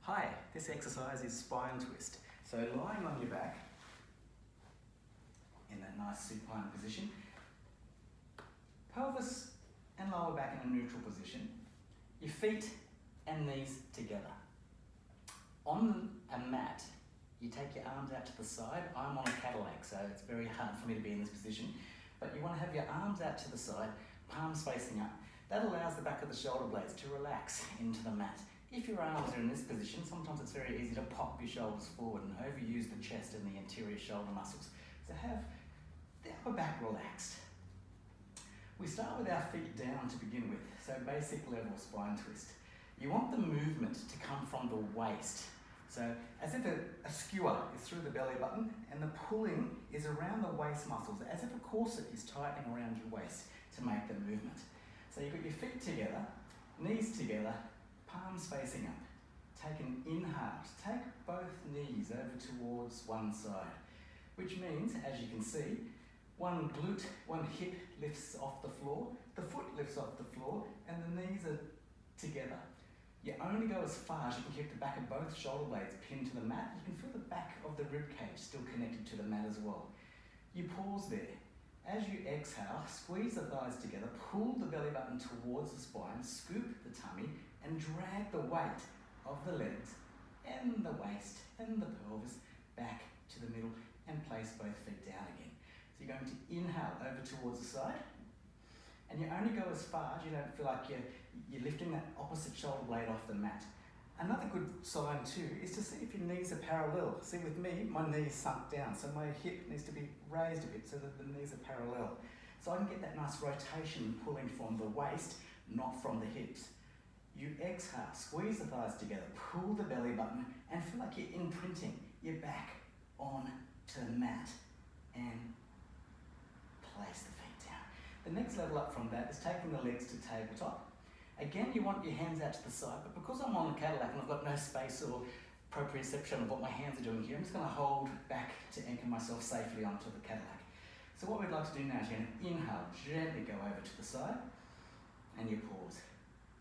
Hi, this exercise is spine twist. So lying on your back in that nice supine position, pelvis and lower back in a neutral position, your feet and knees together. On a mat, you take your arms out to the side. I'm on a Cadillac, so it's very hard for me to be in this position, but you want to have your arms out to the side, palms facing up. That allows the back of the shoulder blades to relax into the mat. If your arms are in this position, sometimes it's very easy to pop your shoulders forward and overuse the chest and the anterior shoulder muscles. So have the upper back relaxed. We start with our feet down to begin with, so basic level spine twist. You want the movement to come from the waist. So as if a skewer is through the belly button and the pulling is around the waist muscles, as if a corset is tightening around your waist to make the movement. So you've got your feet together, knees together, palms facing up. Take an inhale. Take both knees over towards one side, which means, as you can see, one glute, one hip lifts off the floor, the foot lifts off the floor, and the knees are together. You only go as far as you can keep the back of both shoulder blades pinned to the mat. You can feel the back of the rib cage still connected to the mat as well. You pause there. As you exhale, squeeze the thighs together, pull the belly button towards the spine, scoop the tummy, and drag the weight of the legs and the waist and the pelvis back to the middle and place both feet down again. So you're going to inhale over towards the side, and you only go as far as you don't feel like you're lifting that opposite shoulder blade off the mat. Another good sign too is to see if your knees are parallel. See, with me, my knees sunk down, so my hip needs to be raised a bit so that the knees are parallel. So I can get that nice rotation pulling from the waist, not from the hips. You exhale, squeeze the thighs together, pull the belly button, and feel like you're imprinting your back on to the mat and place the feet down. The next level up from that is taking the legs to tabletop. Again, you want your hands out to the side, but because I'm on the Cadillac and I've got no space or proprioception of what my hands are doing here, I'm just going to hold back to anchor myself safely onto the Cadillac. So what we'd like to do now is you're going to inhale, gently go over to the side, and you pause.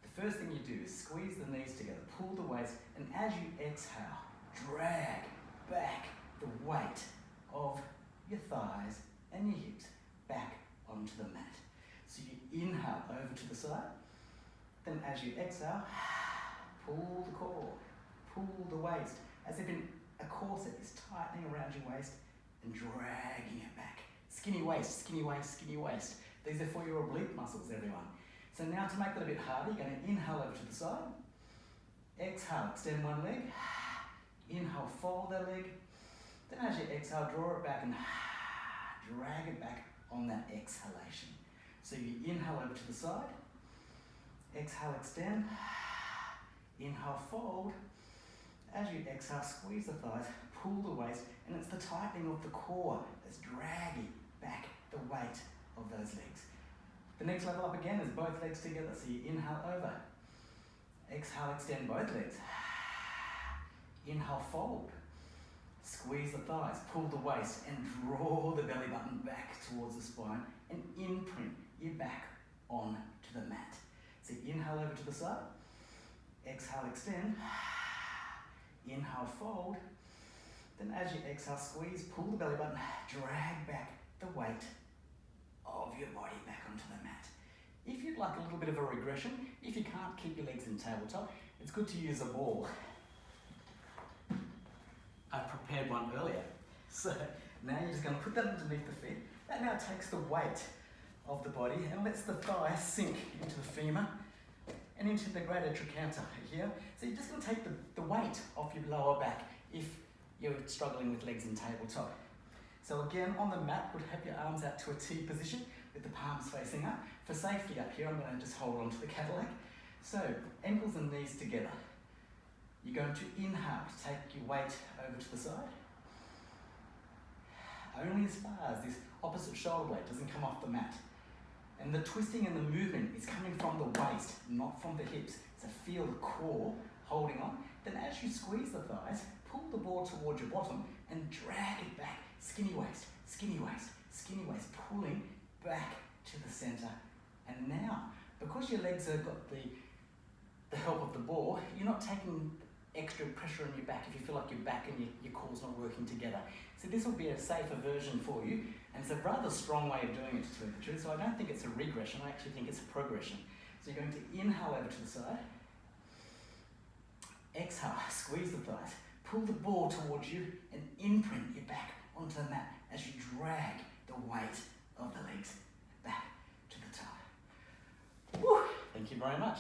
The first thing you do is squeeze the knees together, pull the waist, and as you exhale, drag back the weight of your thighs and your hips back onto the mat. So you inhale over to the side, then as you exhale, pull the core, pull the waist, as if a corset is tightening around your waist and dragging it back. Skinny waist, skinny waist, skinny waist. These are for your oblique muscles, everyone. So now to make it a bit harder, you're going to inhale over to the side, exhale, extend one leg, inhale, fold that leg, then as you exhale, draw it back and drag it back on that exhalation. So you inhale over to the side, exhale, extend, inhale, fold. As you exhale, squeeze the thighs, pull the waist, and it's the tightening of the core that's dragging back the weight of those legs. The next level up again is both legs together, so you inhale over, exhale, extend both legs, inhale, fold, squeeze the thighs, pull the waist, and draw the belly button back towards the spine, and imprint your back onto the mat. So inhale over to the side, exhale, extend, inhale, fold, then as you exhale, squeeze, pull the belly button, drag back the weight of your body back onto the mat. If you'd like a little bit of a regression, if you can't keep your legs in tabletop, it's good to use a ball. I prepared one earlier. So now you're just going to put that underneath the feet. That now takes the weight of the body and lets the thigh sink into the femur and into the greater trochanter here. So you're just going to take the weight off your lower back if you're struggling with legs in tabletop. So again, on the mat, would have your arms out to a T position with the palms facing up. For safety up here, I'm going to just hold on to the Cadillac. So ankles and knees together. You're going to inhale to take your weight over to the side. Only as far as this opposite shoulder blade doesn't come off the mat. And the twisting and the movement is coming from the waist, not from the hips. So feel the core holding on. Then as you squeeze the thighs, pull the ball towards your bottom and drag it back. Skinny waist, skinny waist, skinny waist, pulling back to the center. And now, because your legs have got the help of the ball, you're not taking extra pressure on your back if you feel like your back and your core's not working together. So this will be a safer version for you, and it's a rather strong way of doing it, to tell you the truth. So I don't think it's a regression, I actually think it's a progression. So you're going to inhale over to the side, exhale, squeeze the thighs, pull the ball towards you, and imprint your back onto the mat as you drag the weight of the legs back to the top. Woo! Thank you very much.